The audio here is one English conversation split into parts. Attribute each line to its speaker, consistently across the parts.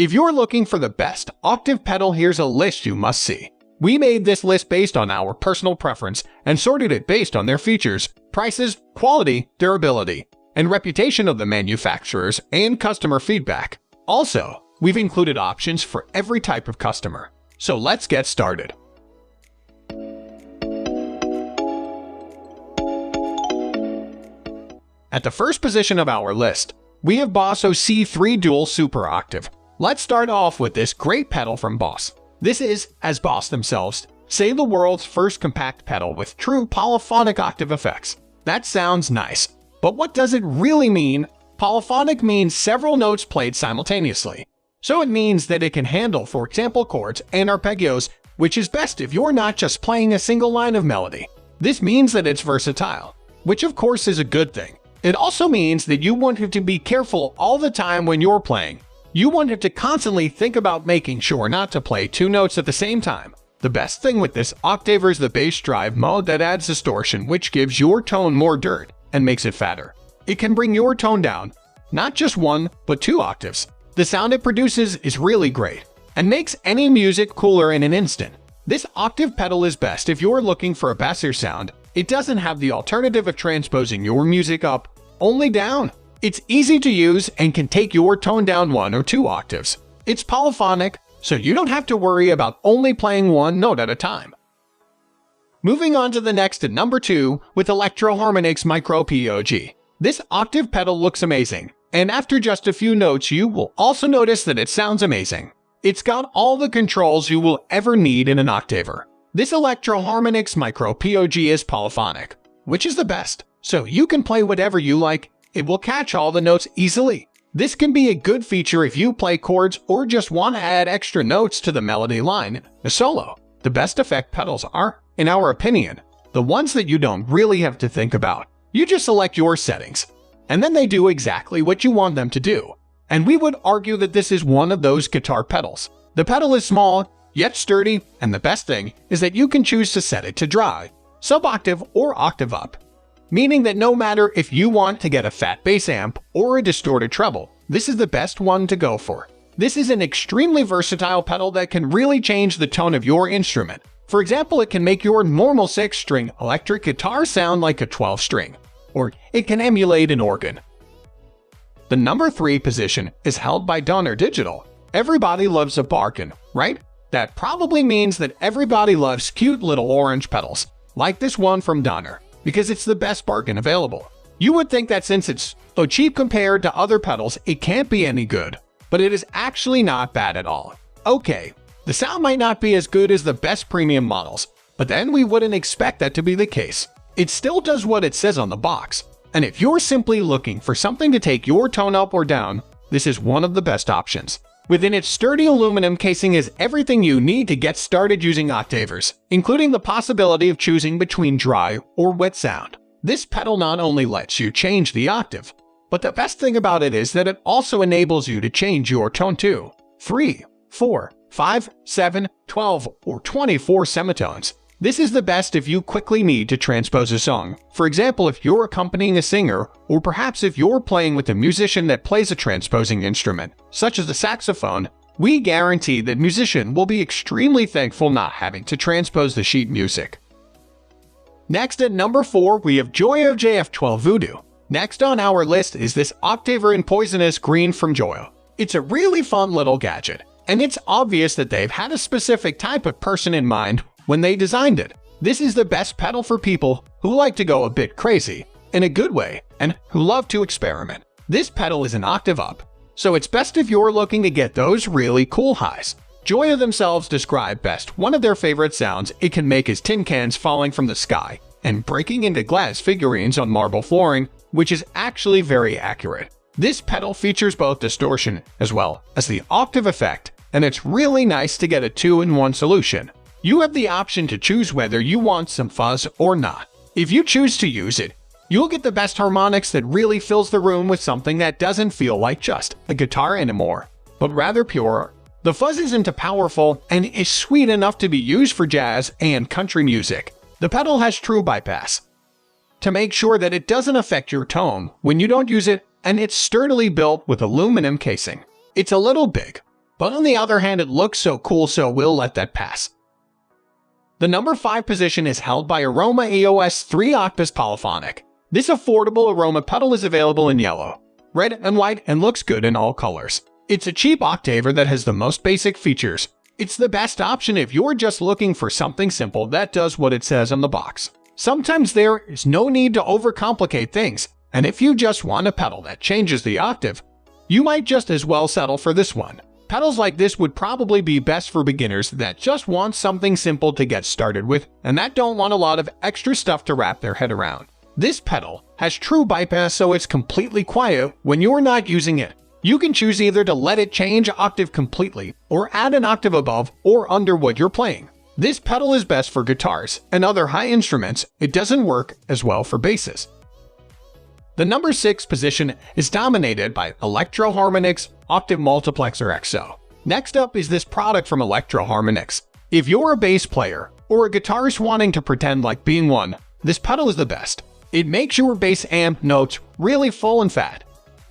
Speaker 1: If you're looking for the best octave pedal, here's a list you must see. We made this list based on our personal preference and sorted it based on their features, prices, quality, durability, and reputation of the manufacturers and customer feedback. Also, we've included options for every type of customer. So let's get started. At the first position of our list, we have BOSO C3 Dual Super Octave. Let's start off with this great pedal from BOSO. This is, as BOSO themselves say, the world's first compact pedal with true polyphonic octave effects. That sounds nice, but what does it really mean? Polyphonic means several notes played simultaneously. So it means that it can handle, for example, chords and arpeggios, which is best if you're not just playing a single line of melody. This means that it's versatile, which of course is a good thing. It also means that you want to be careful all the time when you're playing. You want to constantly think about making sure not to play two notes at the same time. The best thing with this octaver is the bass drive mode that adds distortion, which gives your tone more dirt and makes it fatter. It can bring your tone down, not just one, but 2 octaves. The sound it produces is really great and makes any music cooler in an instant. This octave pedal is best if you're looking for a bassier sound. It doesn't have the alternative of transposing your music up, only down. It's easy to use and can take your tone down 1 or 2 octaves. It's polyphonic, so you don't have to worry about only playing one note at a time. Moving on to the next at number 2 with ElectroHarmonix Micro Pog. This octave pedal looks amazing, and after just a few notes you will also notice that it sounds amazing. It's got all the controls you will ever need in an octaver. This ElectroHarmonix Micro Pog is polyphonic, which is the best, so you can play whatever you like. It will catch all the notes easily. This can be a good feature if you play chords or just want to add extra notes to the melody line in a solo. The best effect pedals are, in our opinion, the ones that you don't really have to think about. You just select your settings, and then they do exactly what you want them to do. And we would argue that this is one of those guitar pedals. The pedal is small, yet sturdy, and the best thing is that you can choose to set it to dry, sub-octave, or octave up. Meaning that no matter if you want to get a fat bass amp or a distorted treble, this is the best one to go for. This is an extremely versatile pedal that can really change the tone of your instrument. For example, it can make your normal 6-string electric guitar sound like a 12-string, or it can emulate an organ. The number 3 position is held by Donner Digital. Everybody loves a bargain, right? That probably means that everybody loves cute little orange pedals, like this one from Donner, because it's the best bargain available. You would think that since it's so cheap compared to other pedals, it can't be any good, but it is actually not bad at all. Okay, the sound might not be as good as the best premium models, but then we wouldn't expect that to be the case. It still does what it says on the box, and if you're simply looking for something to take your tone up or down, this is one of the best options. Within its sturdy aluminum casing is everything you need to get started using octavers, including the possibility of choosing between dry or wet sound. This pedal not only lets you change the octave, but the best thing about it is that it also enables you to change your tone to 3, 4, 5, 7, 12, or 24 semitones. This is the best if you quickly need to transpose a song. For example, if you're accompanying a singer, or perhaps if you're playing with a musician that plays a transposing instrument, such as the saxophone, we guarantee that musician will be extremely thankful not having to transpose the sheet music. Next at number 4, we have Joyo JF12 Voodoo. Next on our list is this octaver in poisonous green from Joyo. It's a really fun little gadget, and it's obvious that they've had a specific type of person in mind when they designed it. This is the best pedal for people who like to go a bit crazy, in a good way, and who love to experiment. This pedal is an octave up, so it's best if you're looking to get those really cool highs. Joya themselves describe best one of their favorite sounds it can make is tin cans falling from the sky and breaking into glass figurines on marble flooring, which is actually very accurate. This pedal features both distortion as well as the octave effect, and it's really nice to get a 2-in-1 solution. You have the option to choose whether you want some fuzz or not. If you choose to use it, you'll get the best harmonics that really fills the room with something that doesn't feel like just a guitar anymore, but rather pure. The fuzz isn't powerful and is sweet enough to be used for jazz and country music. The pedal has true bypass to make sure that it doesn't affect your tone when you don't use it, and it's sturdily built with aluminum casing. It's a little big, but on the other hand it looks so cool, so we'll let that pass. The number 5 position is held by Aroma EOS 3 Octpus Polyphonic. This affordable Aroma pedal is available in yellow, red, and white and looks good in all colors. It's a cheap octaver that has the most basic features. It's the best option if you're just looking for something simple that does what it says on the box. Sometimes there is no need to overcomplicate things, and if you just want a pedal that changes the octave, you might just as well settle for this one. Pedals like this would probably be best for beginners that just want something simple to get started with and that don't want a lot of extra stuff to wrap their head around. This pedal has true bypass, so it's completely quiet when you're not using it. You can choose either to let it change octave completely or add an octave above or under what you're playing. This pedal is best for guitars and other high instruments. It doesn't work as well for basses. The number 6 position is dominated by ElectroHarmonix Octave Multiplexer XO. Next up is this product from ElectroHarmonix. If you're a bass player or a guitarist wanting to pretend like being one, this pedal is the best. It makes your bass amp notes really full and fat.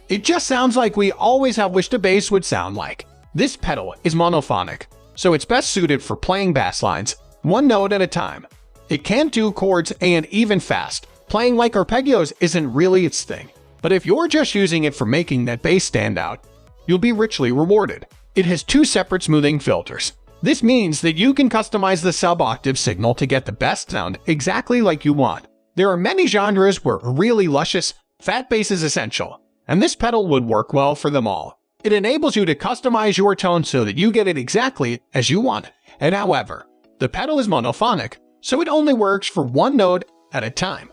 Speaker 1: It just sounds like we always have wished a bass would sound like. This pedal is monophonic, so it's best suited for playing bass lines, one note at a time. It can't do chords and even fast. Playing like arpeggios isn't really its thing. But if you're just using it for making that bass stand out, you'll be richly rewarded. It has 2 separate smoothing filters. This means that you can customize the sub-octave signal to get the best sound exactly like you want. There are many genres where a really luscious, fat bass is essential, and this pedal would work well for them all. It enables you to customize your tone so that you get it exactly as you want. And however, the pedal is monophonic, so it only works for one note at a time.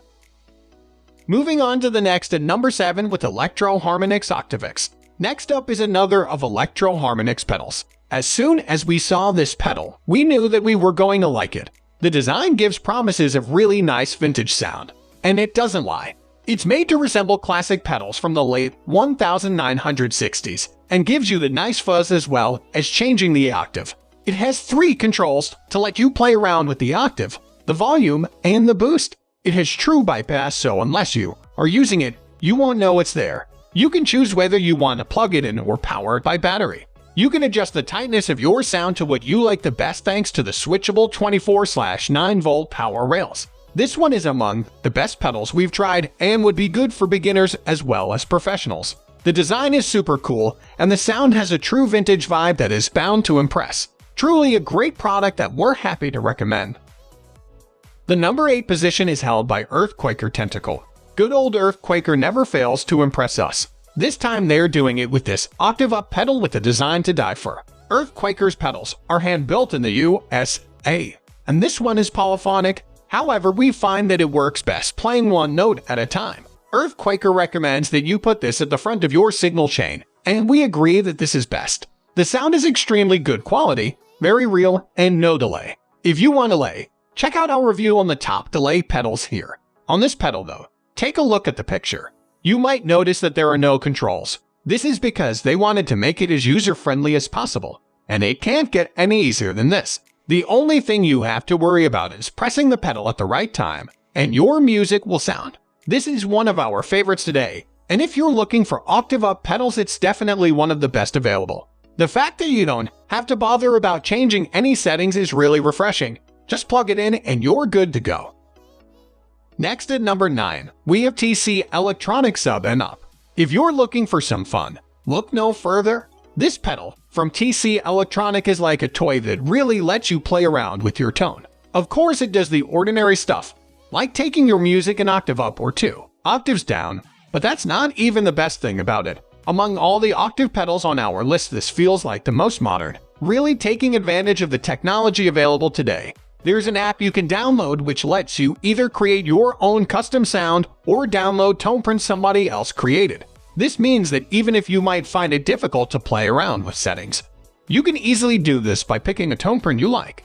Speaker 1: Moving on to the next at number 7 with ElectroHarmonix Octavix. Next up is another of ElectroHarmonix pedals. As soon as we saw this pedal, we knew that we were going to like it. The design gives promises of really nice vintage sound, and it doesn't lie. It's made to resemble classic pedals from the late 1960s and gives you the nice fuzz as well as changing the octave. It has 3 controls to let you play around with the octave, the volume, and the boost. It has true bypass, so unless you are using it, you won't know it's there. You can choose whether you want to plug it in or power it by battery. You can adjust the tightness of your sound to what you like the best thanks to the switchable 24/9V power rails. This one is among the best pedals we've tried and would be good for beginners as well as professionals. The design is super cool, and the sound has a true vintage vibe that is bound to impress. Truly a great product that we're happy to recommend. The number 8 position is held by Earthquaker Tentacle. Good old Earthquaker never fails to impress us. This time they're doing it with this octave up pedal with a design to die for. Earthquaker's pedals are hand-built in the USA, and this one is polyphonic. However, we find that it works best playing one note at a time. Earthquaker recommends that you put this at the front of your signal chain, and we agree that this is best. The sound is extremely good quality, very real, and no delay. If you want delay, check out our review on the top delay pedals here. On this pedal though, take a look at the picture. You might notice that there are no controls. This is because they wanted to make it as user-friendly as possible, and it can't get any easier than this. The only thing you have to worry about is pressing the pedal at the right time, and your music will sound. This is one of our favorites today, and if you're looking for octave-up pedals, it's definitely one of the best available. The fact that you don't have to bother about changing any settings is really refreshing. Just plug it in and you're good to go. Next at number 9, we have TC Electronic SubUp. If you're looking for some fun, look no further. This pedal from TC Electronic is like a toy that really lets you play around with your tone. Of course, it does the ordinary stuff, like taking your music an octave up or 2 octaves down, but that's not even the best thing about it. Among all the octave pedals on our list, this feels like the most modern, really taking advantage of the technology available today. There's an app you can download which lets you either create your own custom sound or download tone prints somebody else created. This means that even if you might find it difficult to play around with settings, you can easily do this by picking a tone print you like.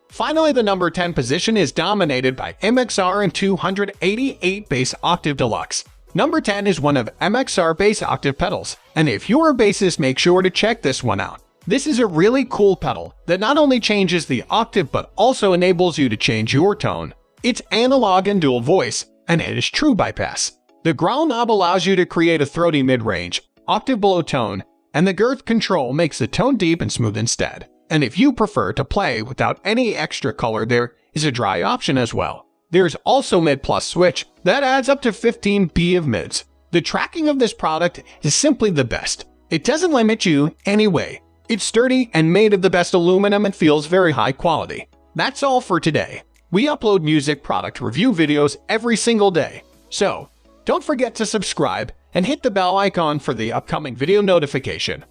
Speaker 1: Finally, the number 10 position is dominated by MXR 288 Bass Octave Deluxe. Number 10 is one of MXR bass octave pedals, and if you're a bassist, make sure to check this one out. This is a really cool pedal that not only changes the octave but also enables you to change your tone. It's analog and dual voice, and it is true bypass. The growl knob allows you to create a throaty mid-range, octave below tone, and the girth control makes the tone deep and smooth instead. And if you prefer to play without any extra color, there is a dry option as well. There's also mid plus switch that adds up to 15 dB of mids. The tracking of this product is simply the best. It doesn't limit you anyway. It's sturdy and made of the best aluminum and feels very high quality. That's all for today. We upload music product review videos every single day. So, don't forget to subscribe and hit the bell icon for the upcoming video notification.